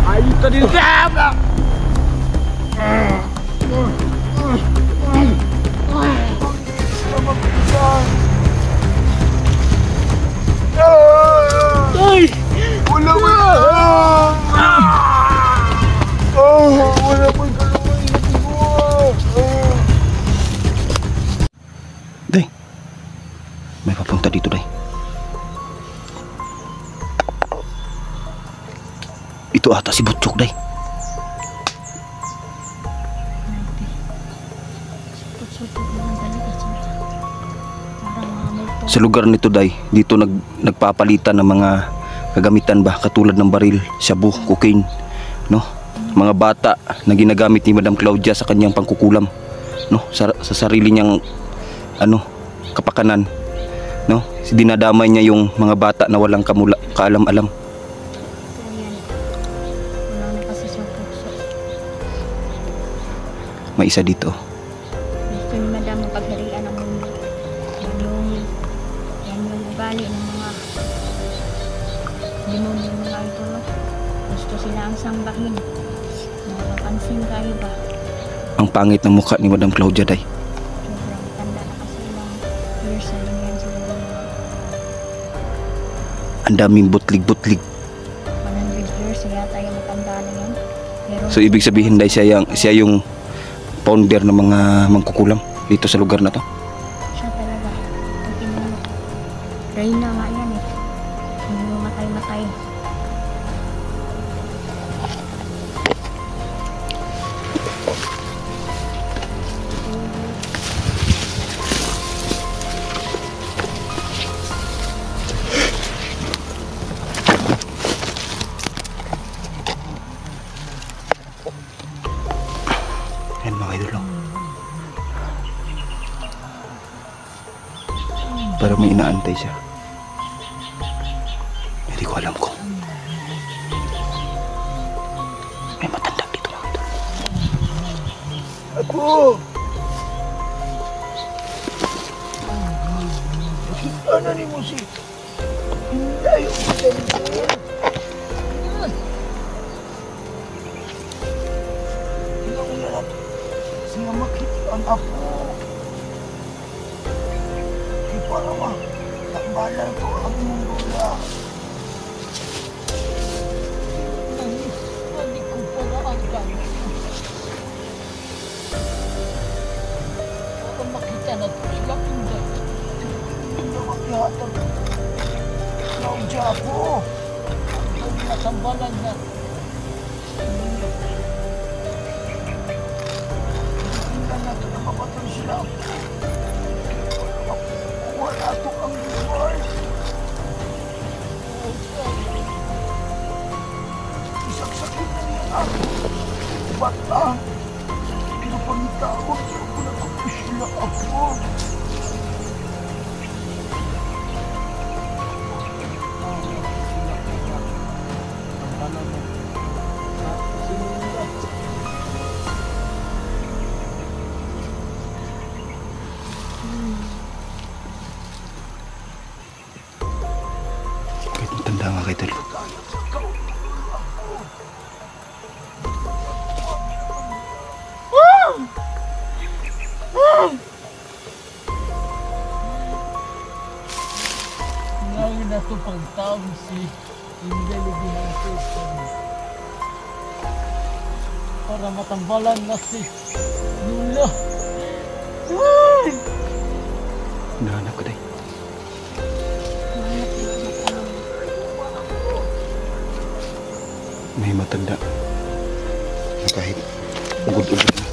Ayos ka din sa ay! Wala mo wala mo Day, may papunta dito, Day. Ito ata si Butchok, Day. Sa lugar nito, Day, dito nagpapalitan ng mga kagamitan ba, katulad ng baril, shabu, cocaine, no? Mga bata na ginagamit ni Madam Claudia sa kanyang pangkukulam, no? Sa sarili niyang kapakanan, no? Dinadamay niya yung mga bata na walang kaalam-alam. May isa dito. Gusto ni Madam ang pagharian ng mundo. Yan yung ugali ng mga demonyo mga ito, no? Gusto sila ang sambahin. Nakapansin kayo ba? Ang pangit ng mukha ni Madam Claudia, Day. Sobrang tanda na kasi ilang years na rin yan sila. Ang daming butlig-butlig. 100 years yata yung matanda na yan. Pero, So ibig sabihin, Day, siya yung founder ng mga mangkukulam dito sa lugar na to. siya talaga. Ang pinuno. Reyna nga yan eh. Hindi mo matay-matay. Yan mga idol. Para may inaantay siya. Hindi ko alam kung may matanda dito mga idol. Ako! Ano ni mo si? Hindi yung matanda. Siya makita ang apo. Di para ma, takbalan ko ang mundula. Hindi ko paraan ka. Para makita na ito sila pinday. Hindi makihatag. Claudia po. Ang natambalan na. Mapatay sila. Wala ito ang buhay. Isaksakin na niya ako. Bata. Pinapangitawag niya ako na ako sila ako. Kahit matanda nga kayo talo. Ngayon na ito pagtawag si Intelligence para matambalan na si Lula. Nahanap ko, Day. May matanda na kahit ugod-ugod na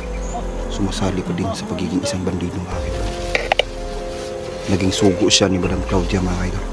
sumasali pa din sa pagiging isang bandido mga idol. Naging sugo siya ni Madam Claudia mga idol.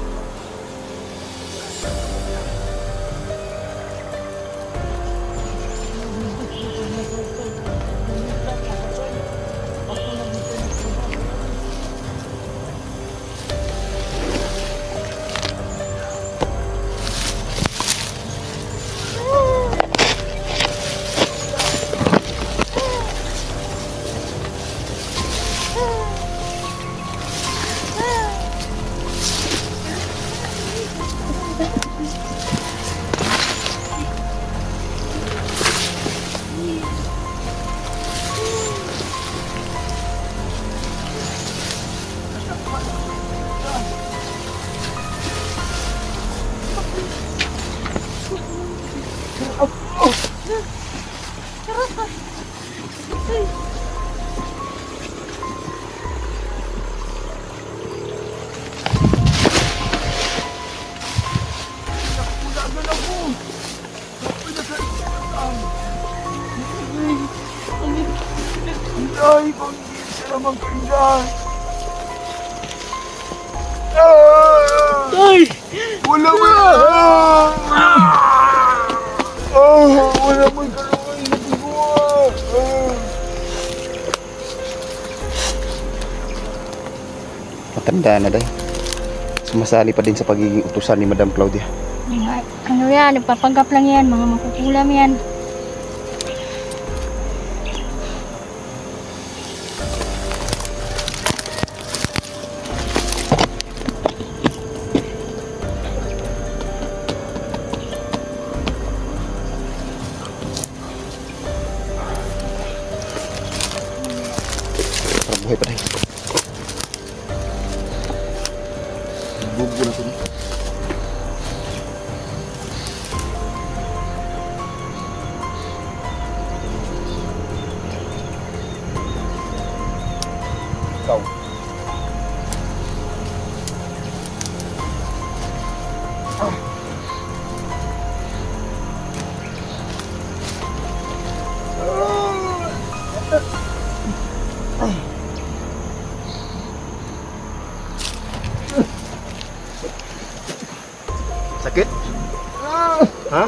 Ay! Wala mo wala mo kalungay na bigawa. Matanda na day. Sumasali pa din sa pagiging utusan ni Madam Claudia. Ano yan, nagpapanggap lang yan, mga makukulam yan. Para buhay pa day. Bubo na ito. Ikaw. Sakit? Ha?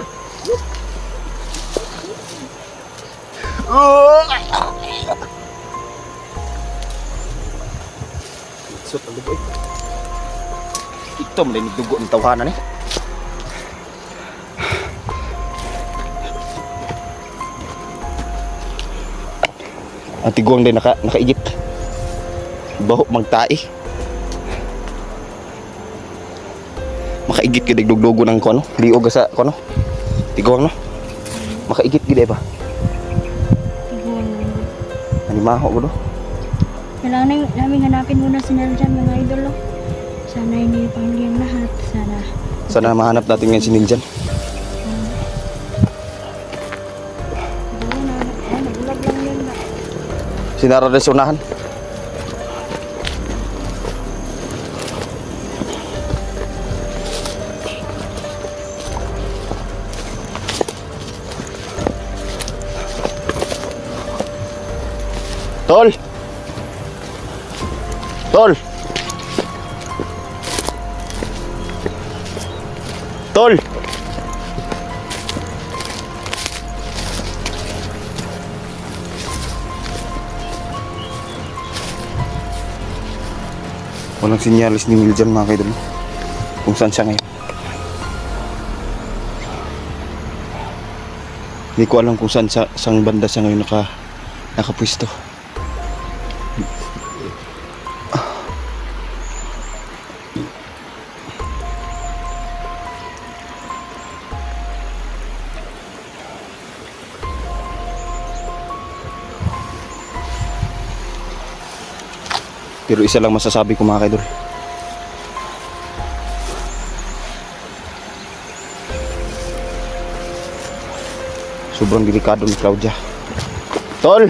Sut ang dugo eh. Ito malinig dugo ng tawanan eh. Ang tiguang din nakaigip. Baho magtae. Makaigit gid dugdugo ng kono, liog sa kono. Tiguang no. Makaigit gid ba? Ani maho gudo. Kailangan namin hanapin muna si Naljan, mga idol. Sana hindi pangyayang lahat. Sana mahanap natin ngayon si Niljan. Nagulag lang yun na. Sinara rin sa unahan. Tol! Tol! Tol! Walang sinyalis ni Niljan mga kaidol. Kung saan siya ngayon. Hindi ko alam kung saan sang banda siya ngayon nakapwesto. Pero isa lang masasabi ko mga kaidol. Sobrang delikado ni Claudia. Tol!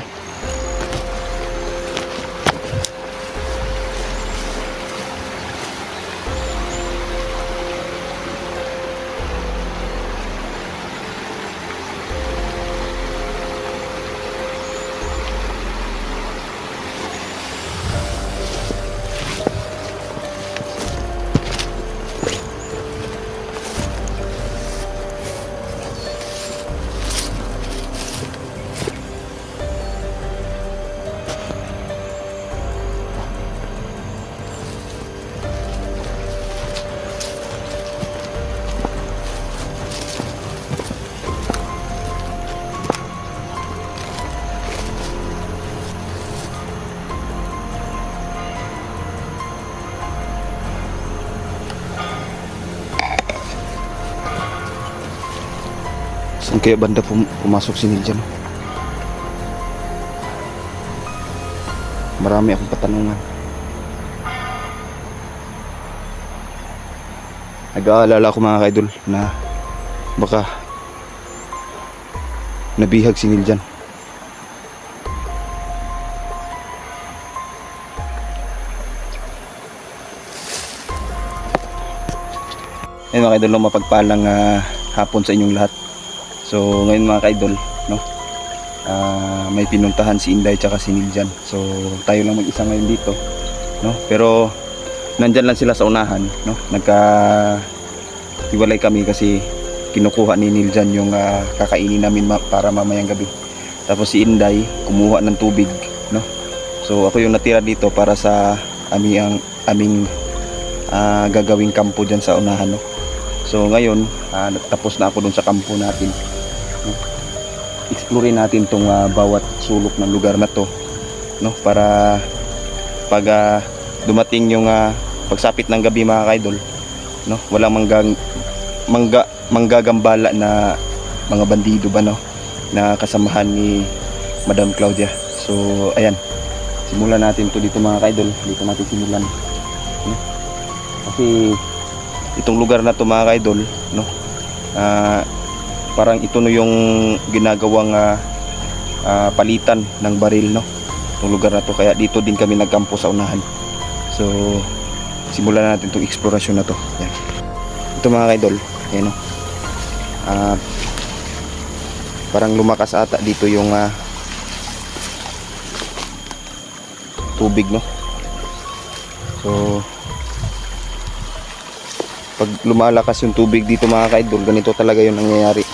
Saan kaya banda pumasok si Niljan? Marami akong patanungan. Nag-aalala ako mga kaidol na baka nabihag si Niljan. Ayun mga kaidol, mapagpalang hapon sa inyong lahat. So ngayon mga kaidol, no, may pinuntahan si Inday tsaka si Niljan. So tayo lang mag-isa ngayon dito, no, pero nandyan lang sila sa unahan, no? Hiwalay kami kasi kinukuha ni Niljan yung kakainin namin para mamayang gabi. Tapos si Inday kumuha ng tubig, no? So ako yung natira dito para sa aming gagawing kampo dyan sa unahan, no? So ngayon tapos na ako dun sa kampo natin, no? Explore natin tong bawat sulok ng lugar na to, no? Para pag dumating yung pagsapit ng gabi mga kaidol, no? Walang manggagambala na mga bandido ba, no? Na kasamahan ni Madam Claudia. So ayan, simulan natin to dito mga kaidol. Dito natin simulan, no? Kasi itong lugar na to mga kaidol, no? Parang ito no yung ginagawang palitan ng baril, no? Itong lugar na to, kaya dito din kami nagkampo sa unahan. So simulan natin itong eksplorasyon na to. Yan. Ito mga kaidol, ayan, no? Parang lumakas ata dito yung tubig, no? So pag lumalakas yung tubig dito mga kaidol, ganito talaga yung nangyayari,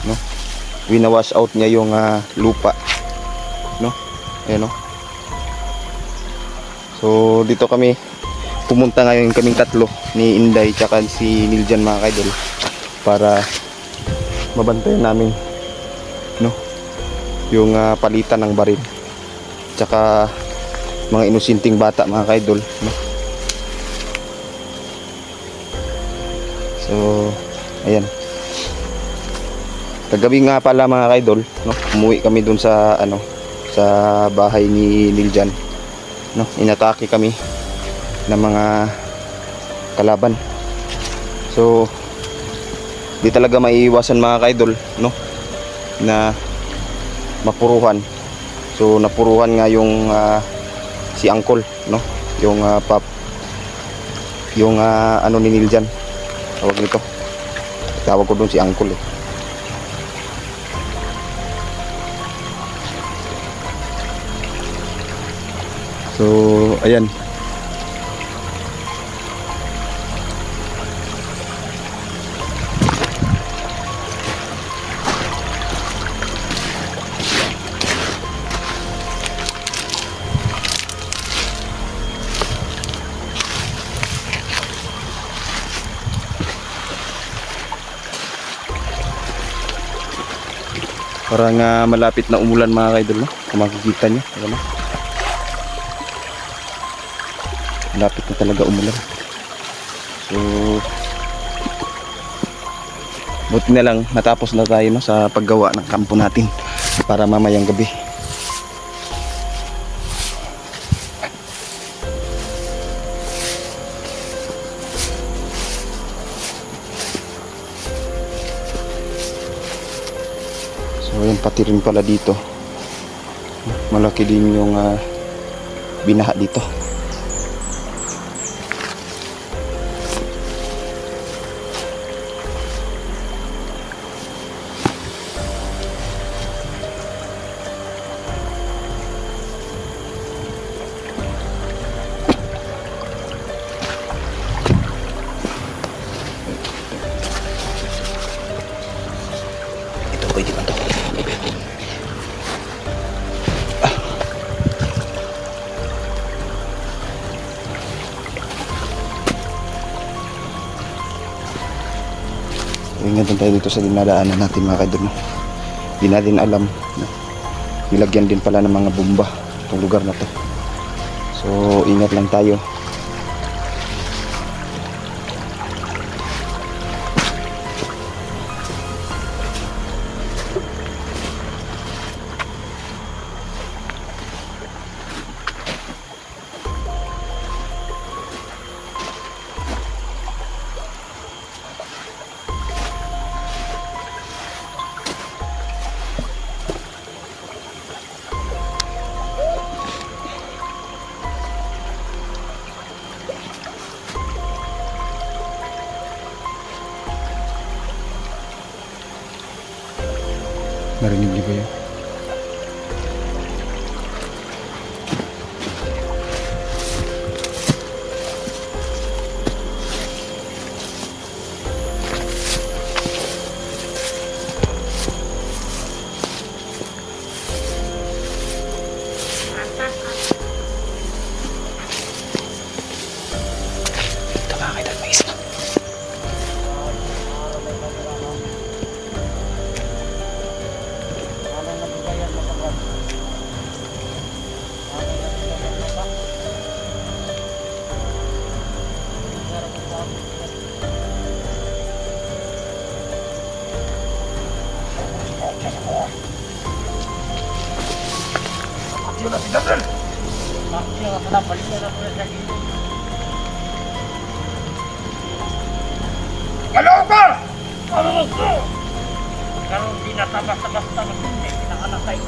no? Winawash out niya yung lupa, no? Ayan, no? So dito kami pumunta ngayon, kaming tatlo ni Inday tsaka si Niljan mga kaidol, para mabantayan namin, no, yung palitan ng baril tsaka mga inusinting bata mga kaidol, no? So ayan, kagabi nga pala mga kaidol, no, umuwi kami dun sa sa bahay ni Niljan, no? Inatake kami ng mga kalaban. So di talaga maiiwasan mga kaidol, no, na mapuruhan. So napuruhan nga yung si Uncle, no, yung pap, yung ni Niljan, tawag nito, tawag ko doon si Uncle, eh. So ayan, parang malapit na umulan mga kaidol, no? Kung makikita nyo, ayan, no? Malapit na talaga umulan. So buti na lang natapos na tayo, no, sa paggawa ng kampo natin para mamayang gabi. So ayan, pati rin pala dito malaki din yung binaha dito. Ito pwede ba ito? Ingat tayo dito sa dinadaanan natin mga kaidol, no? Di natin alam, no? Nilagyan din pala ng mga bomba itong lugar na to. So ingat lang tayo. Narinig niyo ba yun? Gabriel! Hello, Par! Karon di na tabas-basta ng hindi pinakanakay.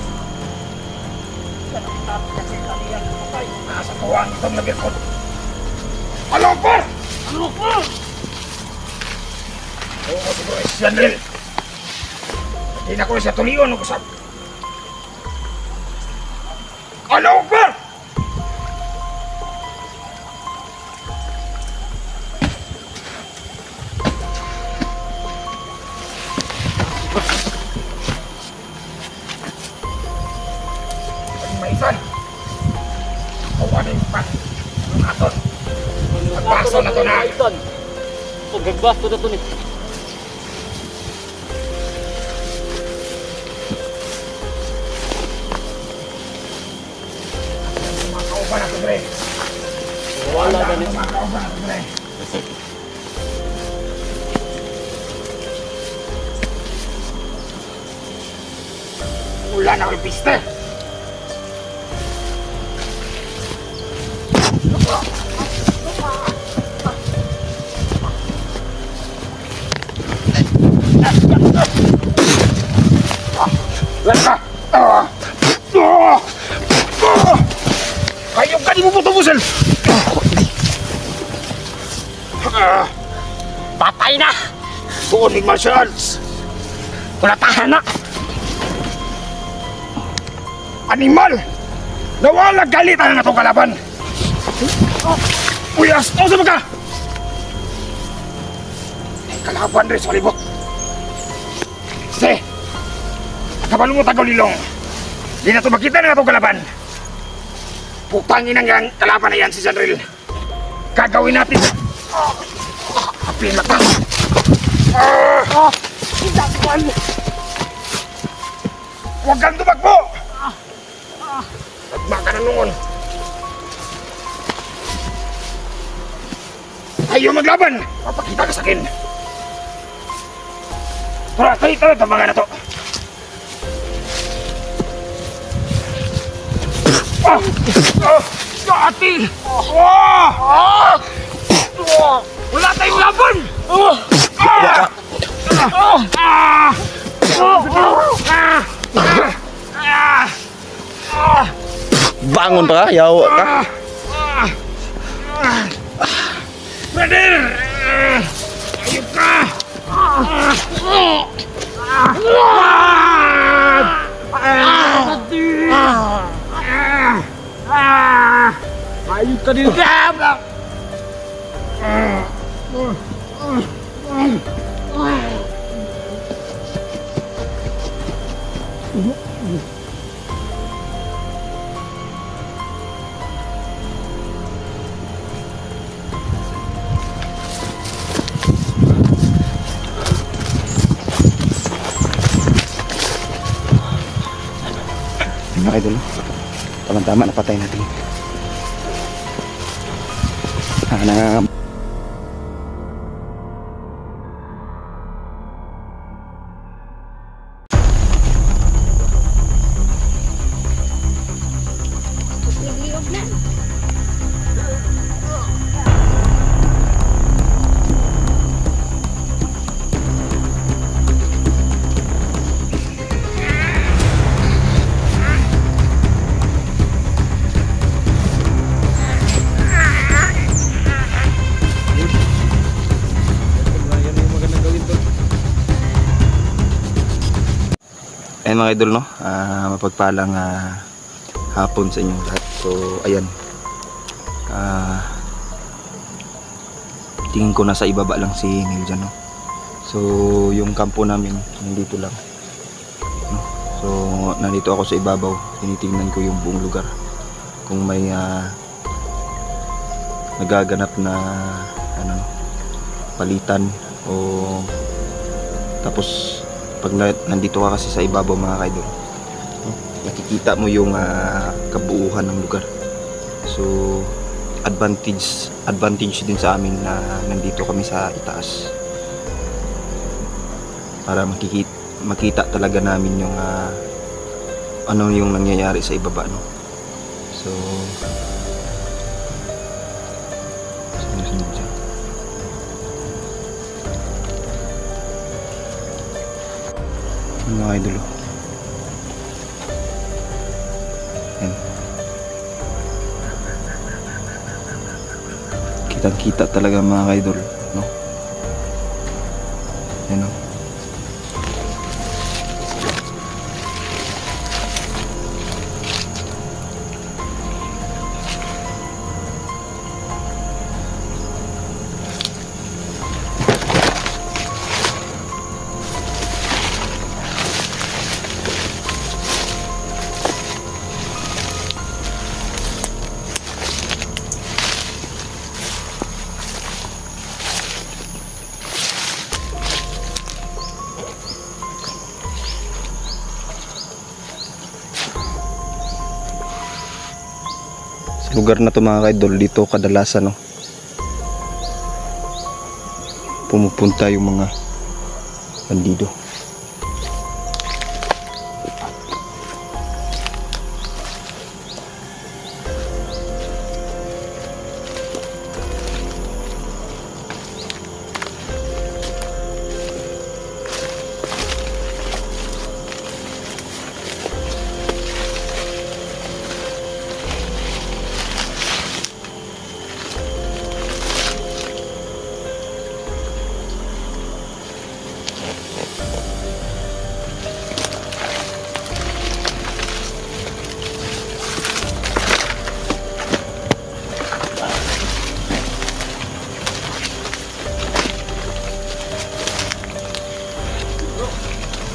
Tapos kasi kaliyang kapay. Nasa tuwang itong nagikot. Hello, Par! Ano po? Oo, siguro si Andrel. Hindi na ko siya tuliyon ng usap. Hello, Par! Maisan, kawan yung pa, aton, nagbaso na to na. Gagbas to na to ni. Mga kauban na to, Dre. Wala na ni. Mga kauban na to, Dre. Wala na kang piste. Hayop ka, di mo putubusin! Patay na! Tuonig martial arts! Wala tahan na! Animal! Nawala galitan na itong kalaban! Uyas! Tawag sa mga! Kalaban rin sa libot! Sige! Kabalo mo tagaw lilong! Di na ito makita na itong kalaban! Putangin ang kalaban na yan si Sanril! Gagawin natin! Apin mata! Isakwan! Huwag kang tumakbo! Tagma ka na noon! Ayaw maglaban! Papakita ka sa akin! Tara, kayo ito mga na to! Ati! Wala tayong laban! Bangon pa ka, yawa ka. Brother! Ayok ka! Ayun ka din. Mga idol, tama-tama napatay natin. Liog na. Ayan mga idol, no? Mapagpalang hapon sa inyong lahat. So ayan, tingin ko nasa ibaba lang si Neil dyan, no? So yung kampo namin nandito lang, no? So nandito ako sa ibabaw, tinitingnan ko yung buong lugar kung may nagaganap na ano, palitan o tapos pag nandito ka kasi sa ibabaw mga kaidol, no? Nakikita mo yung kabuuhan ng lugar. So advantage din sa amin na nandito kami sa itaas para makita talaga namin yung ano yung nangyayari sa ibaba, no? So, sunod siya. Mga idol. Yan. Kitang-kita talaga mga idol, no? Yan o. Sa lugar na to mga idol, dito kadalasan no, pumupunta yung mga bandido.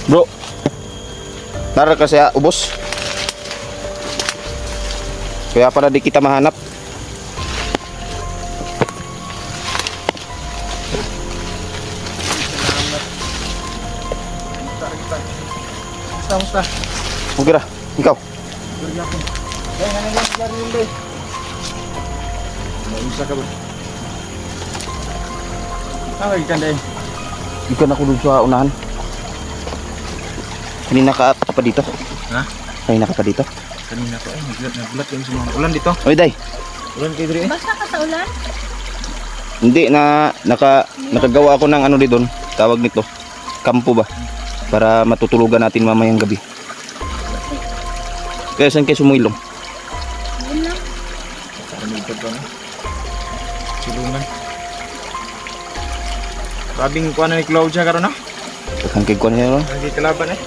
Bro, nara kasi ubos. Kaya pala di kita mahanap. Musta? Okay ra, ikaw. Musta ka ba? Tawag ka din. Ikan ako dun sa unahan. Kanina ka pa dito? Ha? Kanina ka pa dito? Kanina ko ay nagbulat yung mga ulan dito. Oy, day. Ulan kayo diri. Basta ka sa ulan? Hindi na nakagawa ako ng ano dito, tawag nito, kampo ba? Para matutulugan natin mamayang gabi. Kaya saan kayo sumulong? Yun lang. Kanilipad ba na? Silungan. Rabing kuha na ni Claudia karon na? Pagkangkig ko niya, no? Hindi kalaban eh.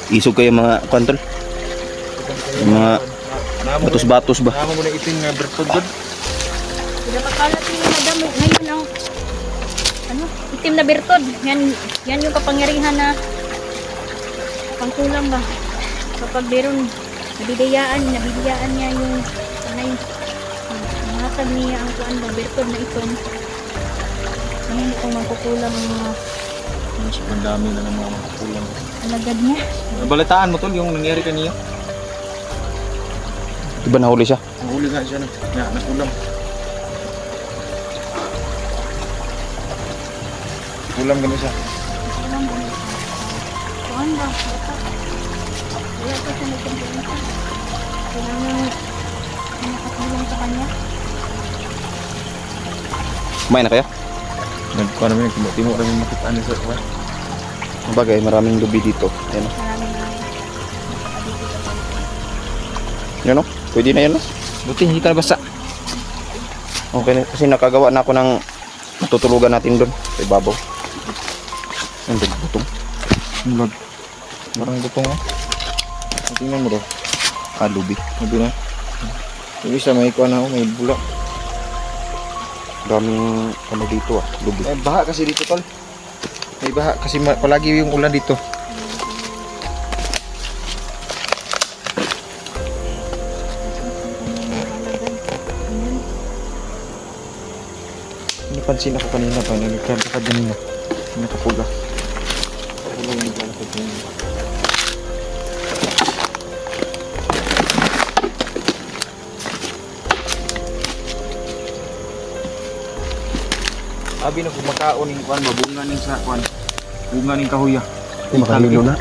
Isog kayo mga kontrol. Mga batos-batos ba? Namo mo na iting nga bertod gud. Hindi makalat yung madam. Ngayon ang itim na birtod. Yan yung kapangyarihan na pangkulang ba. Kapag meron nabibiyaan niya yung sanay. Mahatag niya ang kuan ba birtod na itom. Ngayon kung magkukulang ang mga Ang dami na ng mga makukulang. alagad niya. Balitaan mo tol yung nangyari kaniya. Diba nahuli siya? Nahuli nga siya na. Nga, nakulang. Kulang gano'n siya. Kulang ba niya? Kuan ba? Wala pa siya nagkumpulong. Kailangan nakatulong sa kanya. Kumain na kayo? Nagkuha namin, timo namin makita niya sa kuha. Bagay, maraming lubi dito. Yan o. Maraming Yan o. Pwede na yan o. Buti, hindi ka nabasa. Okay na. Kasi nakagawa na ako ng matutulugan natin doon. Sa ibabaw. Ang butong. Lag. Parang butong ah. Tingnan mo daw. Ah, lubi. Sabi na. Yung isa may kuha na ako, may bulak. Daming ano dito ah. Lubi. May baha kasi dito tol. May baha kasi palagi yung ulan dito. Napansin ako kanina pa, nagkakad kanina. Nakapula. Abi na kumakaon ng kuan, mabunga ning sa kuan. Bunga ning kahuya. Makalilo na.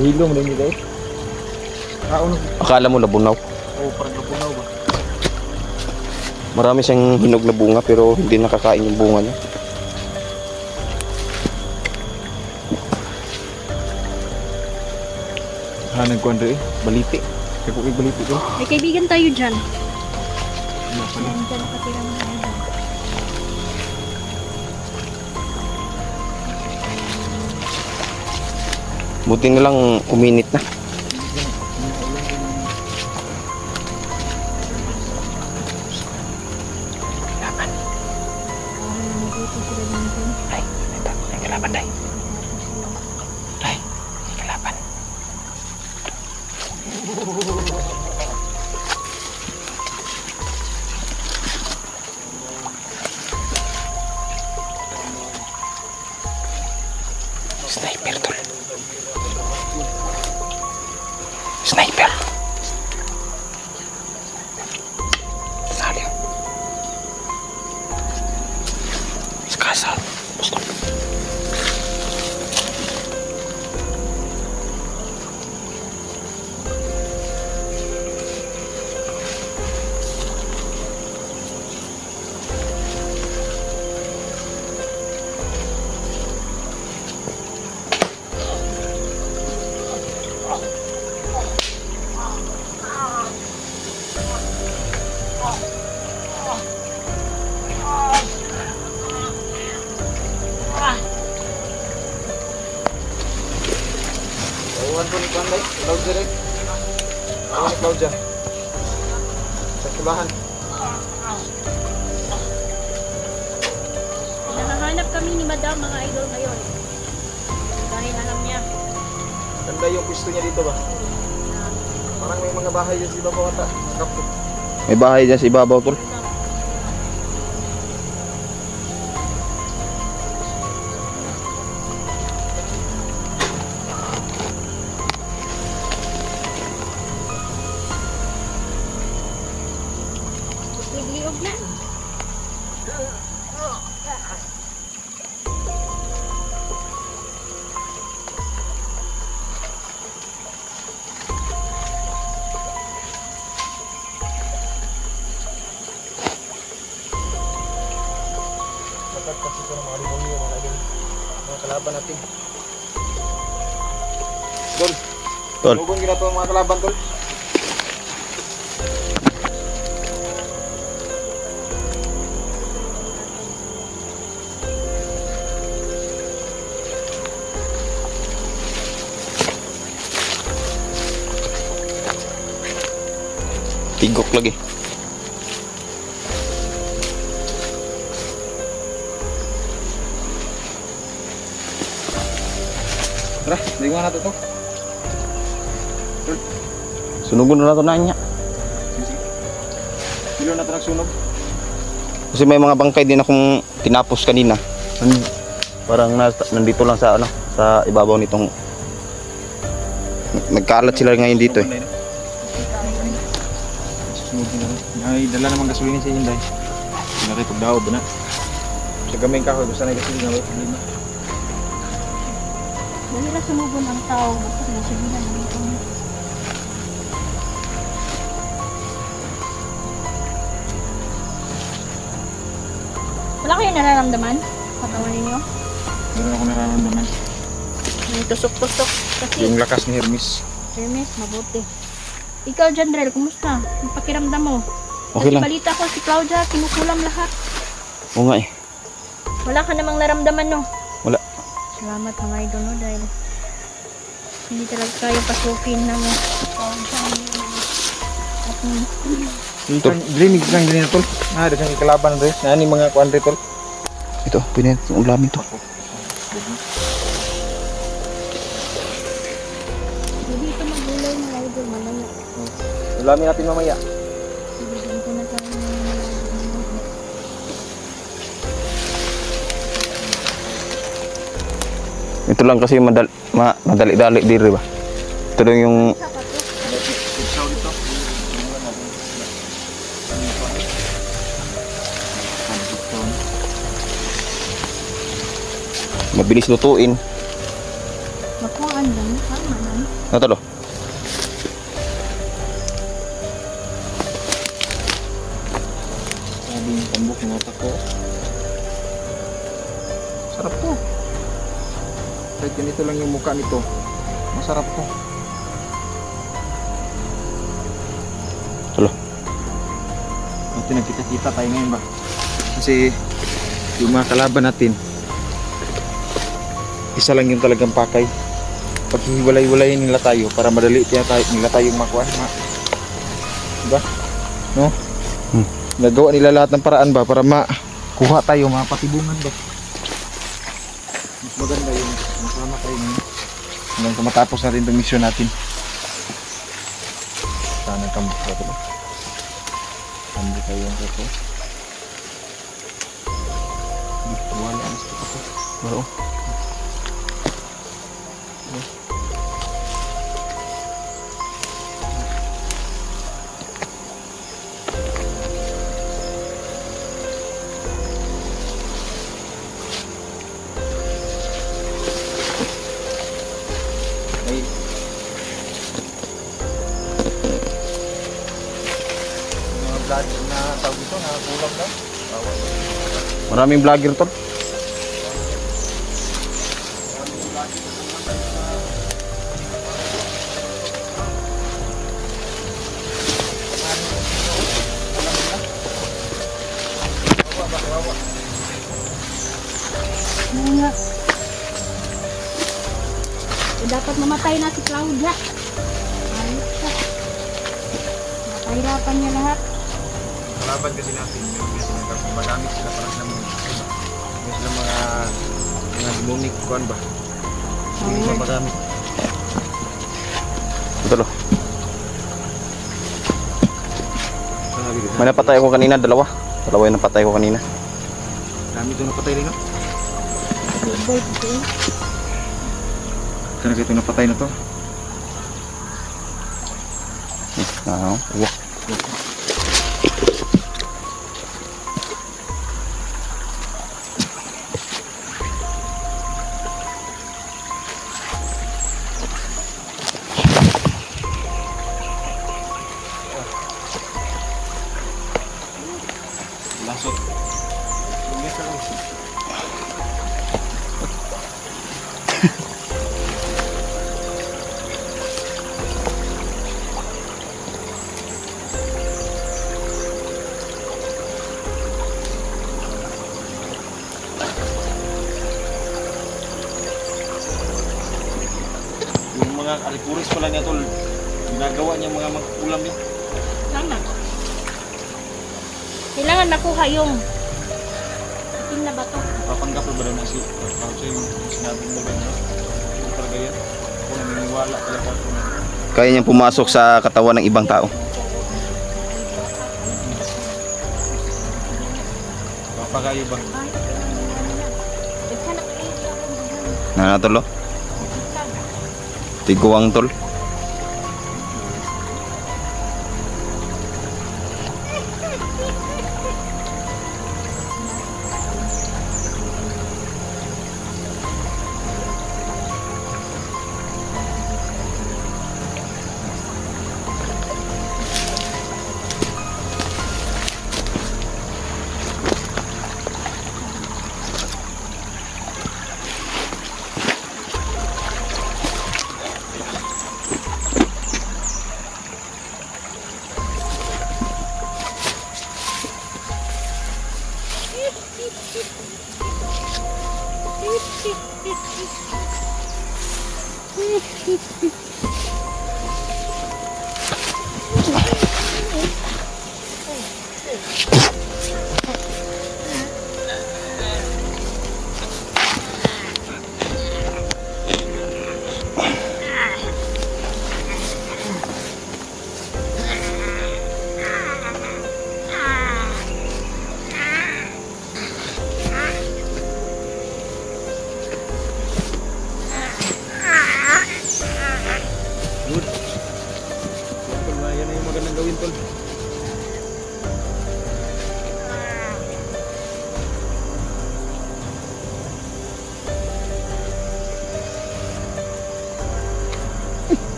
Hilo mo din guys. Akala mo labunaw. Oo, parang napunaw ba? Marami siyang hinog na bunga pero hindi nakakain yung bunga niya. Nagkuhan rin baliti. Kaya baliti ko. May kaibigan tayo dyan. Ayan, dyan nakatira mga idol. Buti na lang uminit na. Nandito sila dito. Ay, ito. May kalaban, Day. Day, may kalaban. Sniper, tol. Sniper. Nali. Skasa. Basta. Ewan ko ni Kwanday, Cloud direct. Ewan ni Cloud dyan. Sa kibahan. Nahahanap kami ni Madam mga idol ngayon. Dahil alam niya. Ganda yung pwesto niya dito ba? Parang may mga bahay dyan sa ibabaw ata. Kapto. May bahay dyan sa ibabaw, tol. Liog na. Dapat kasi ito ng mga demonyo, mga idol. Mga kalaban natin. Tol. Tol. Lugon ginagawa ang mga kalaban, Tol. Tigok lagi. Tara, ligo na ito to. Sunugon na ito na niya. Bilo na ito nagsunog. Kasi may mga bangkay din akong tinapos kanina. Parang nandito lang sa ano, sa ibabaw nitong nagkalat sila ngayon dito eh. Susunugin na rin. Ay, dala naman gasolina sa inyo dahil. Pinakay pagdaob na. Sa gamay kahoy, basta na gasolina. Lima. Dali na sumugon ang tao. Basta nasibihan na dito. Wala kayo nararamdaman? Katawan ninyo? Meron ako nararamdaman. May tusok-tusok. Kasi, Yung lakas ni Hermes. Hermes, mabuti. Ikaw, Jandrel, kumusta? Ang pakiramdam mo? Okay lang. Balita ko si Claudia, kinukulam lahat. Oo nga eh. Wala ka namang naramdaman, no? Wala. Salamat mga idol, no? Dahil hindi talaga kayo pasukin ng Glinig lang din na tol. Ah, dagang kalaban rin. Nani mga kuan rin tol. Ito, pinit ang ulamin to. Hindi ito magulay mga idol, mamaya. Ulamin natin mamaya. Bibigyan ko na tayo ng Ito lang kasi madali-dali diri ba. Ito lang yung mabilis lutuin. makuhaan lang, tama na. Natalo. Grabe yung tambok ng otak ko. Sarap to. Kahit ganito lang yung mukha nito, masarap to. Tulo. Buti nagkita-kita tayo ngayon ba? Kasi yung mga kalaban natin, isa lang yung talagang pakay. Pag hiwalay-walayin nila tayo para madali nila tayong makuha. Diba? No? Nagawa nila lahat ng paraan ba para makuha tayo, mapatibungan ba? Mas maganda yung masama tayo ngayon. Hanggang matapos natin itong mission natin. Sana kambok na ito ba? Kambok tayo yung ito. Wala ang gusto ko. Wala. Vlogger na tawag ito, nakakulang daw. Maraming vlogger to. Nga. Dapat mamatay na si Claudia. Ayos ka. Napahirapan niya lahat. Kalaban kasi natin, yung magamit sila para sa mga demonic kuan ba? Hindi sila magamit. Tulo. May napatay ko kanina, dalawa. Dalawa yung napatay ko kanina. Dami ito napatay rin, no? Boy, boy. Karena ito napatay na to. Wah. Lasot. Yung mga alikuris pala niya tol, ginagawa niya mga magkulam niya. Tama. Kailangan nakuha yung itim na bato. Papanggap ba daw na si yung sinabi mo ba niya? Yung kargayan. Kung naniniwala talaga ako na Kaya niyang pumasok sa katawan ng ibang tao. papagayo ba? Nanatol, tiguang tol.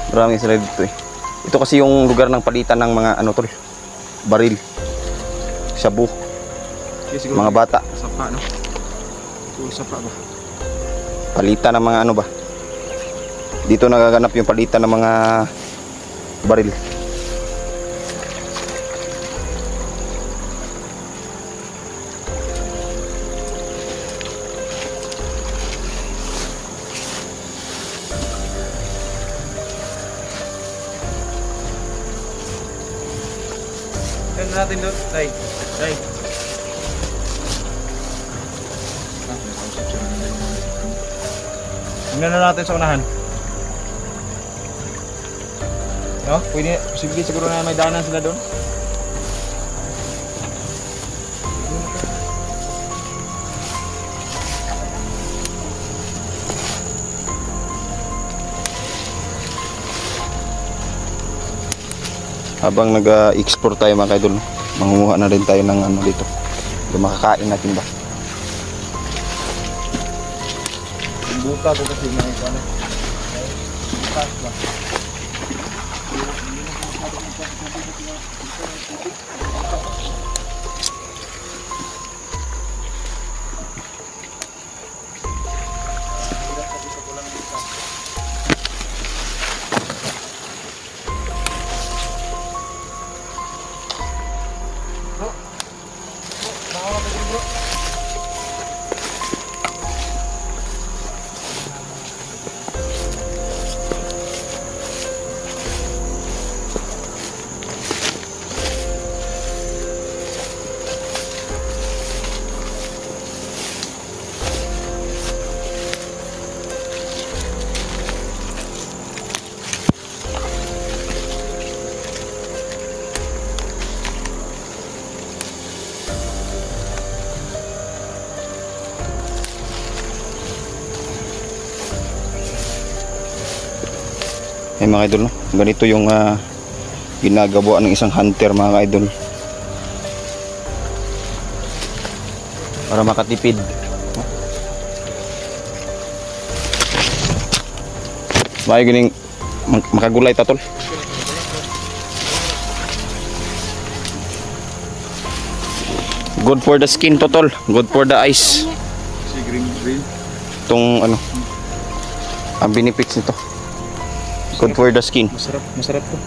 Marami sila dito eh. Ito kasi yung lugar ng palitan ng mga ano tol, baril, shabu, mga bata. Sapa, no? Ito, sapa ba? Palitan ng mga ano ba? Dito nagaganap yung palitan ng mga baril. Tignan natin doon. Tay. Tignan na natin sa unahan. No? Pwede, posible siguro na may daanan sila doon. Habang nag-explore tayo mga kaidol, mangunguha na rin tayo ng ano dito. Yung makakain natin ba? Yung buta ko kasi na ito ano. Butas ba? Ay mga idol, no? Ganito yung ginagawa ng isang hunter mga idol para makatipid. May gining makagulay tatol. Good for the skin totol, good for the eyes. Si green. Itong ano, ang benefits nito. Good for the skin. Masarap to.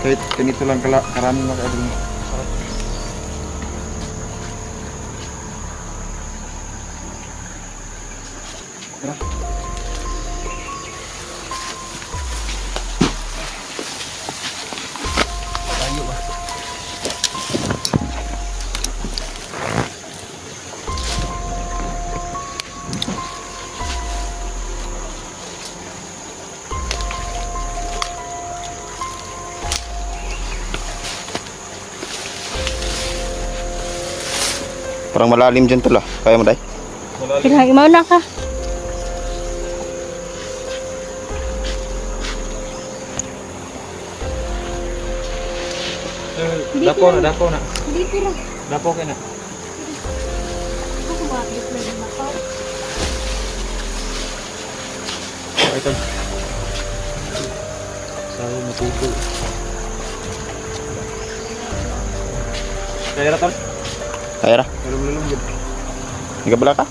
Kahit ganito lang karaming makaadong. Masarap. Tara. Tayo ba? Parang malalim dyan tol ah. Kaya mo day? Kailangan imaw na ka. Dapo na. Hindi ko lang. Dapo ka na. Ako kumapit na yung makaw. Ito. Sabi matuto. Kaya na tol? Kaya ra. Lulong yun. Nagabala ka?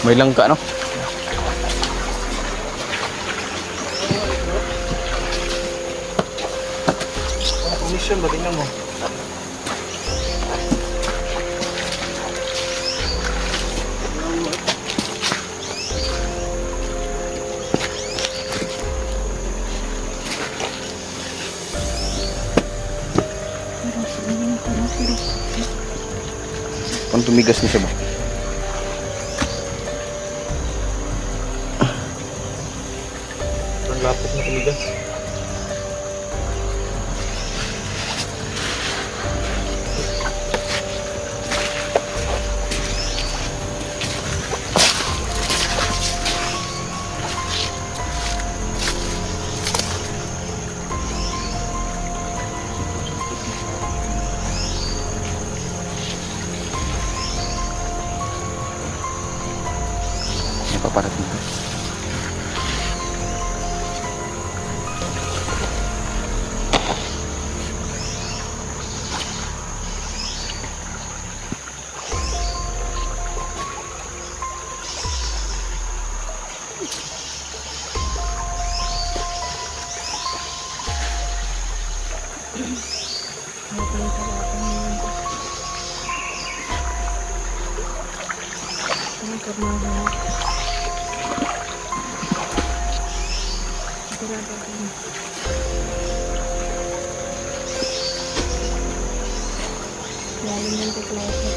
May langka, no? Commission ba? Tingnan mo. Kung tumigas na siya ba? Ang lapit na tumigas. May paparating ka. Lalim ng tuklose.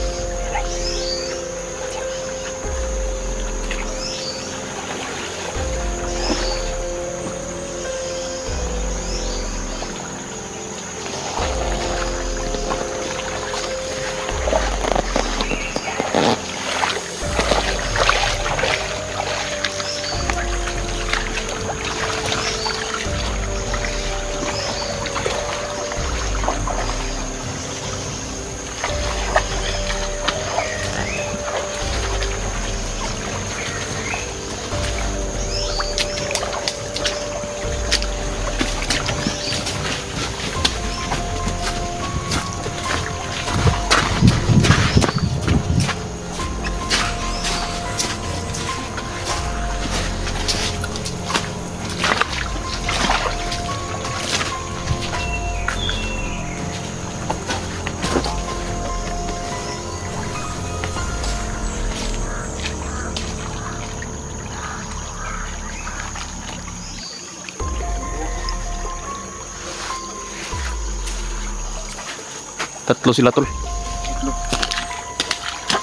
Tatlo sila, tol.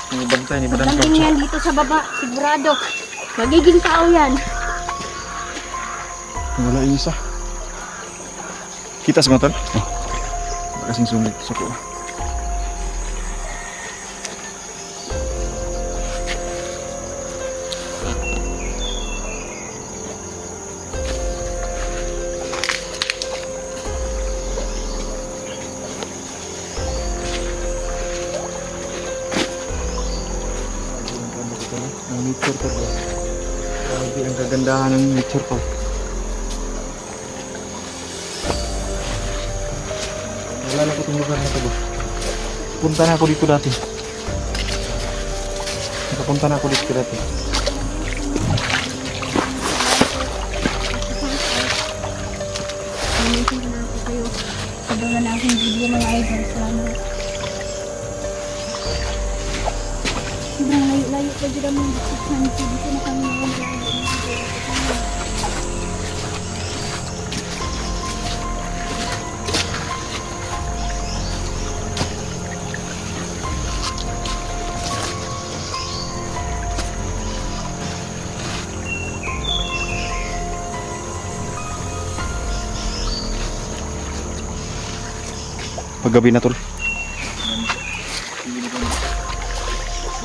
May bantay ni Madam Paglanding Claudia. yan dito sa baba, sigurado. Magiging tao yan. Wala yung isa. Kita sa mga tol? Oh. Kasing sungit. Suko. Ang nature ko ba? Grabe ang kagandahan ng nature ko. Wala na ko itong lugar na ito ba? Punta na ako dito dati. Nakapunta na ako dito dati. Amazing na ako kayo. Sabagan na akong video mga idol. Salamat. Sobrang layo-layo pa dyan ang mga dito na kami mga vlog. Paggabi na, tol.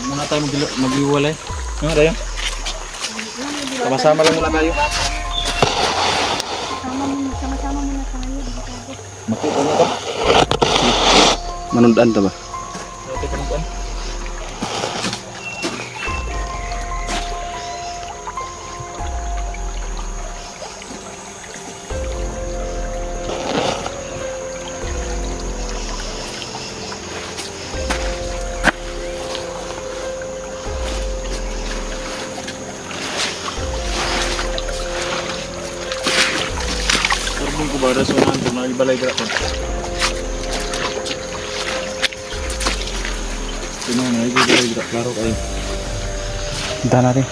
Muna tayo mag-iwalay. Ano tayo? Sama-sama lang muna tayo. Sama-sama muna tayo. Makita mo ito? Manundaan ta ba? Dati ka nang balay dira kon. Sino na ay balay dira klaro kayo. Punta natin.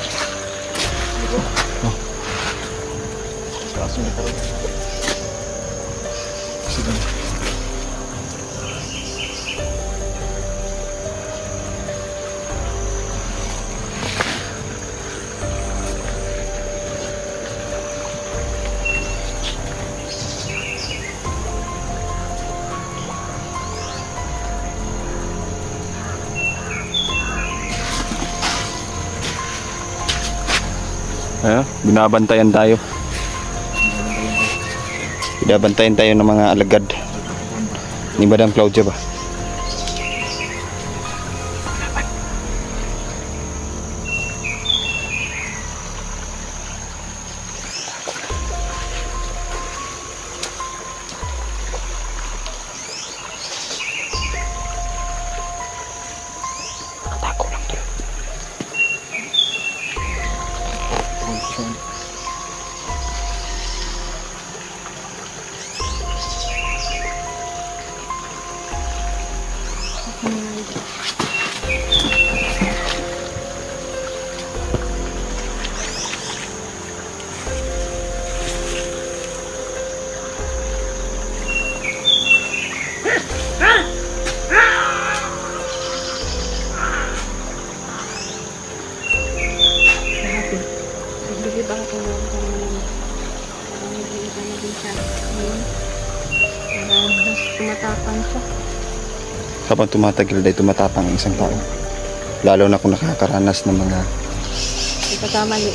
Kaso na karon. Sige. Ayan, binabantayan tayo. Binabantayan tayo ng mga alagad ni Madam Claudia ba? Hindi ba ako nag-iiba na din siya ngayon? Mas tumatapang siya. Habang tumatagal dahil tumatapang ang isang tao. Lalo na kung nakakaranas ng mga Ipagkamali.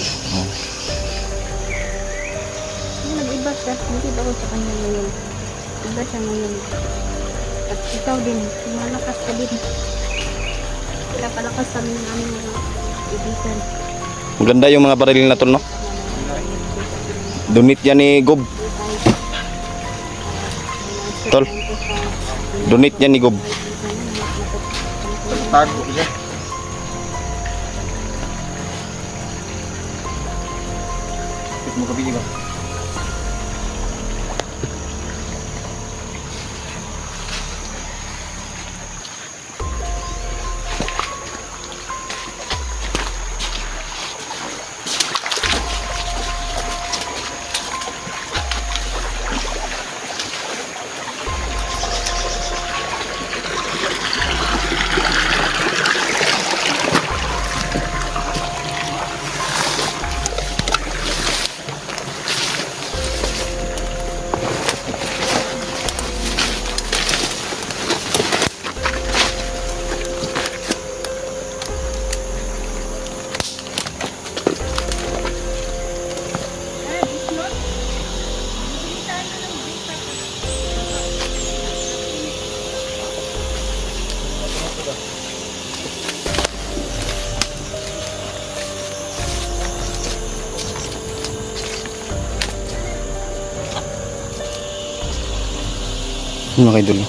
Nag-iba siya. Hindi ba ako sa kanya ngayon? Iba siya ngayon. At ikaw din. Malakas ka din. Kaya palakas kami ng aming mga ibigan. maganda yung mga baril na to, no? Donate yan ni Gob. Tol. Donate yan ni Gob. Tago siya. Tik mo kabi ba? Mga idol.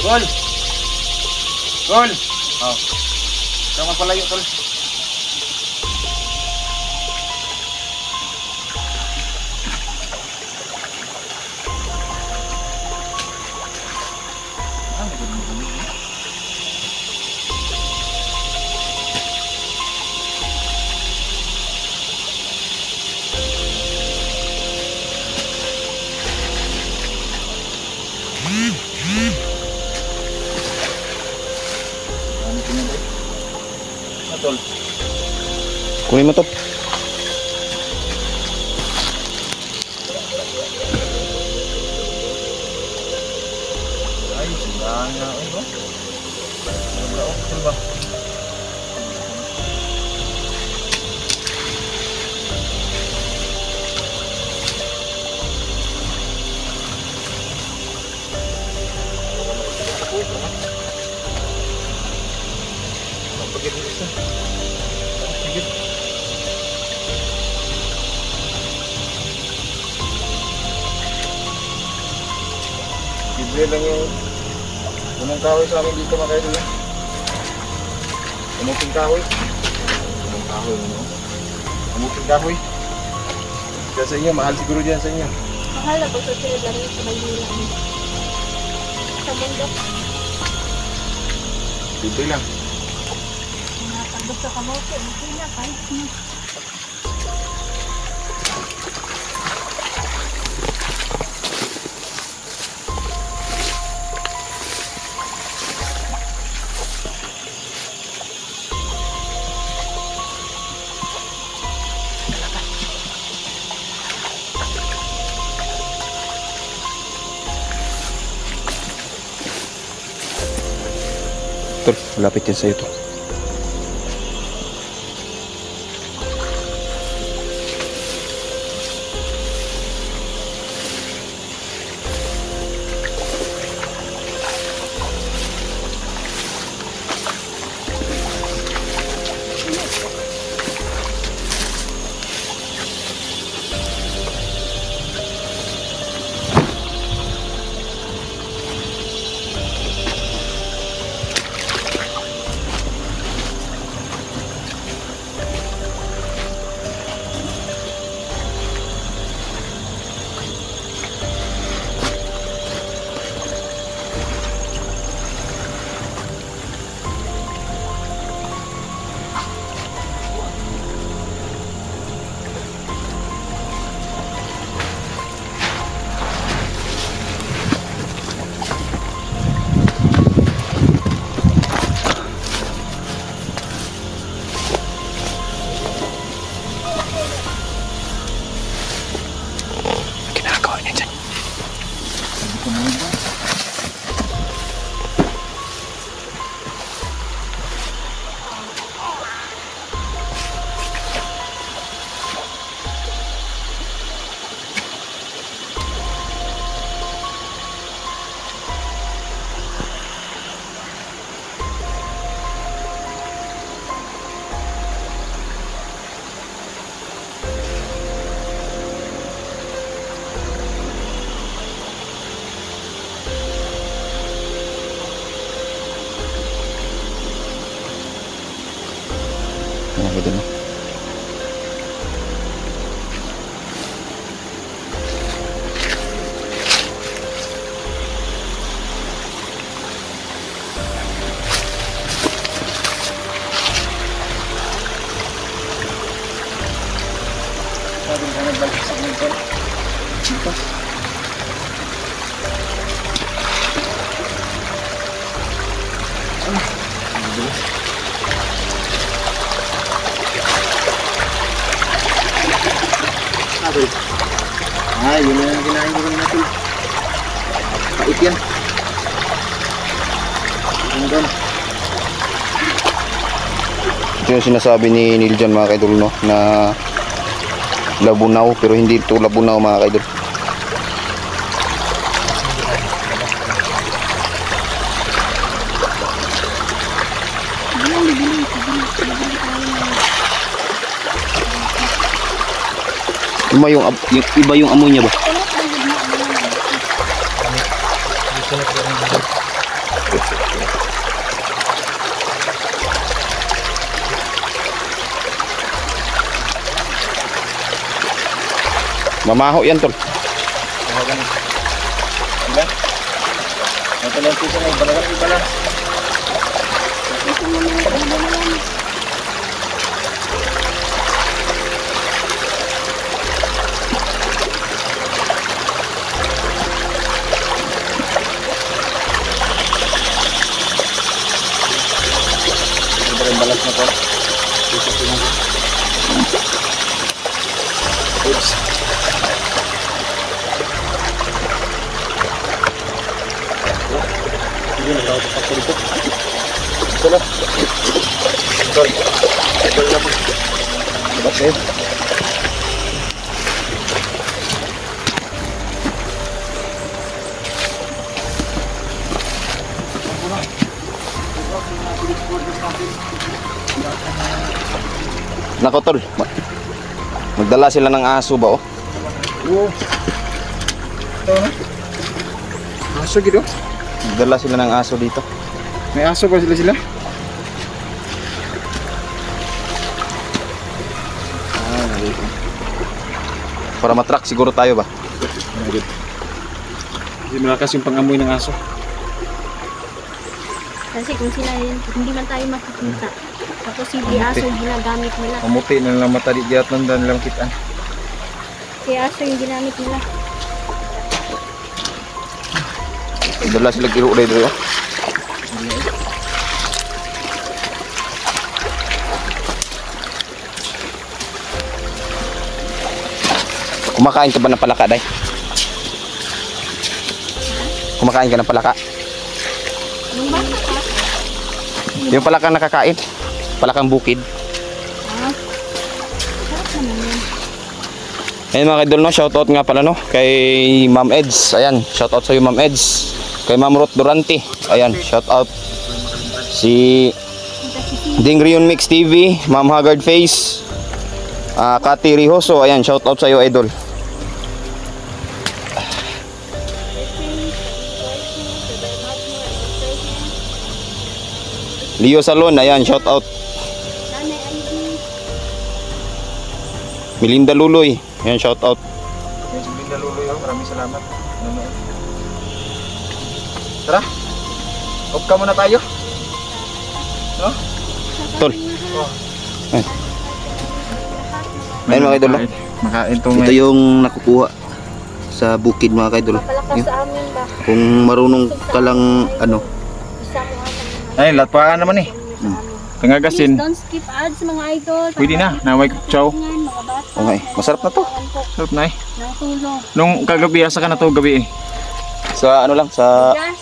Tol! Tol! Oh. Saan ka palayo, Tol? Tol. Kunin mo to. Ay, sila nga. Ay, ba? Tol ba? Yan lang yung unang kahoy sa amin dito mga kaidol. Kamuting kahoy. Unang kahoy, no? Kamuting kahoy. Diyan sa inyo, mahal siguro diyan sa inyo. Mahal na po sa sila dali sa Maynila. Sa mundo. Dito lang. Nakakabot sa kamote. Hindi na kahit na. Tol, malapit yan sa'yo to. Yan ako dun. Sabi ka nagbalik sa mga ito. Dito. Ay, yun na yung kinain ko rin natin. Pait yan. Hanggang. Ito yung sinasabi ni Niljan mga kaidol, no, na labunaw, pero hindi ito labunaw mga kaidol. Iba yung amoy niya ba? Mamaho yan tol. Diba? Ito lang sisa na, balagat iba lang. Ito rin balas na po. Dito sila. Oops. Hindi na tao sa pagkulito. Ito na. Sorry. Ito na po. Diba sa'yo? Nako tol, magdala sila ng aso ba oh? Oo. Ito na. Aso gitu. Dala sila ng aso dito. May aso ba sila? Para matrack siguro tayo ba? Kasi malakas yung pangamoy ng aso. Kasi kung sila yun, hindi man tayo makikita. Tapos hindi aso yung ginagamit nila. Kamuti na lang mata di diat nanda nilang kitaan. Kaya aso yung ginamit nila. Dala sila kiro dito. Kumakain ka ba ng palaka, Day? Kumakain ka ng palaka? Yung bata pa. Yung palakang nakakain? Palakang bukid? Ah, sarap naman yun. Ayun mga kaidol, no? Shoutout nga pala, no? Kay Ma'am Eds. Ayan, shoutout sa iyo, Ma'am Eds. Kay Ma'am Ruth Durante. Ayan, shoutout. Si Ding Rion Mix TV, Ma'am Haggard Face, Kati Rihoso. Ayan, shoutout sa iyo, idol. Leo Salon, ayan, shoutout. Nanay ID. Melinda Luloy, ayan, shoutout. Melinda Luloy, maraming salamat. Nanonood. Tara. Huwag ka muna tayo. No? Tol. Ayun mga idol, no? Makain to Ito yung nakukuha sa bukid mga kaidol. Papalakas sa amin ba? Kung marunong ka lang ano, Isa mo ata. Ay, latpaan naman eh. Please Kangagasin. don't skip ads mga idol. Pwede na, naway chow. Mga bata. okay, masarap na to. Sarap na eh. Ng tulong. Nung kagabi, asa ka na to gabi eh. Sa ano lang, sa Yes.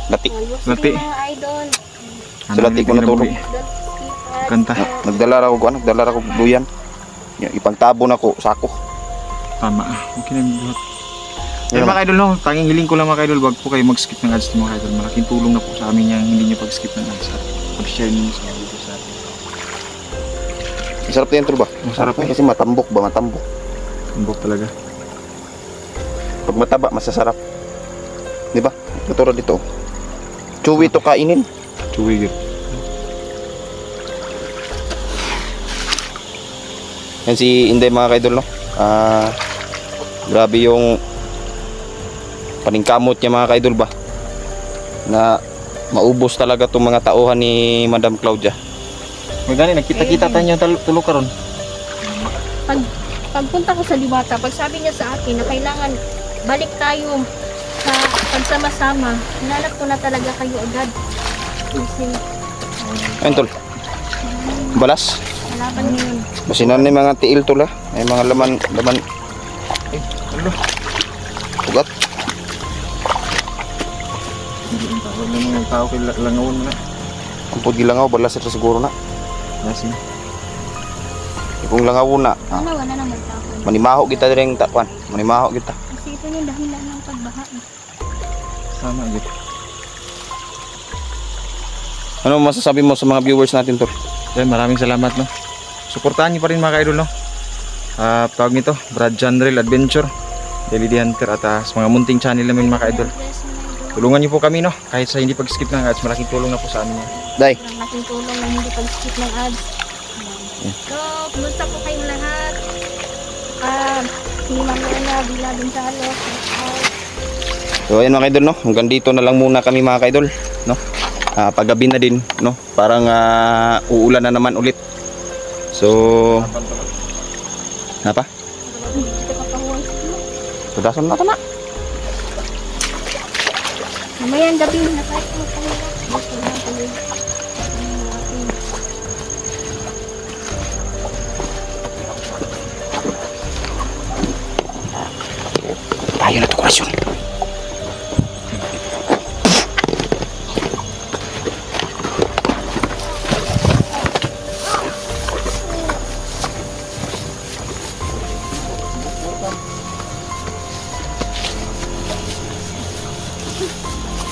lati. Lati. Mga idol. Sa lati ko natulog. Don't skip ads. Kanta. Nagdala ra ko duyan. Yung ipangtabo na ko sako. Tama. Okay na yung buhat. Yan mga idol, no? Tanging hiling ko lang mga idol, wag po kayo mag-skip ng ads mga idol. Malaking tulong na po sa amin yung hindi nyo pag-skip ng ads. At pag-share nyo sa video sa atin. Masarap din tol ba? Masarap eh. Kasi matambok ba, matambok. Tumbok talaga. Pag mataba, masasarap. Di ba? Katulad dito. Chewy to kainin. Chewy good. Yan si Inday mga kaidol, no? Grabe yung paningkamot niya mga kaidol ba? Na maubos talaga itong mga tauhan ni Madam Claudia. Magani, nagkita-kita tayo yung tulog karon. Pagpunta ko sa Diwata, pag sabi niya sa akin na kailangan balik tayo sa pagsama-sama, hinanap ko na talaga kayo agad. Kasi Ayun tol. Balas. malaban niyo yun. Masinan ni mga tiil tol ha. May mga laman. Ano? Ugat. Huwag na mga tao kay langawon mo na. Ang pud gilangaw balas ito siguro na. Lasing. Kung langaw na, Ano, wala na magtapon. manimaho kita rin takwan. Manimaho kita. Kasi ito yung dahilan ng pagbaha. Sama agad. Ano masasabi mo sa mga viewers natin tol? Yan, maraming salamat, no. Suportahan niyo pa rin mga ka-idol, no. Tawag nito, Brad Janrel Adventure, Daily The Hunter at sa mga munting channel namin mga ka-idol. Bless mo na idol. Tulungan niyo po kami, no. Kahit sa hindi pag-skip ng ads, malaking tulong na po sa amin yan. Day. Ang laking tulong na hindi pag-skip ng ads. So, kumusta po kayong lahat? Si Mamela Bila Gonzalo. So ayun mga kaidol, no. Hanggang dito na lang muna kami mga kaidol, no. Paggabi na din, no. Parang uulan na naman ulit. So apa? Dito ka pahuwang. Tudasan na tama. Mamayang gabi na kahit mo kayo. Gusto na tuloy. Tayo na to kurasyon.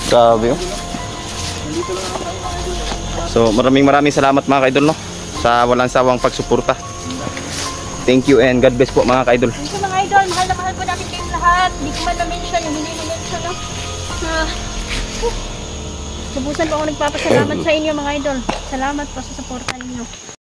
Grabe oh. So maraming salamat mga kaidol, no, sa walang sawang pagsuporta. Thank you and God bless po mga kaidol. Thank you mga idol. Mahal na mahal po natin kayong lahat. Hindi ko man na-mention yung hindi na-mention. No? So, Subusan po ako nagpapasalamat sa inyo mga idol. Salamat po sa suporta ninyo.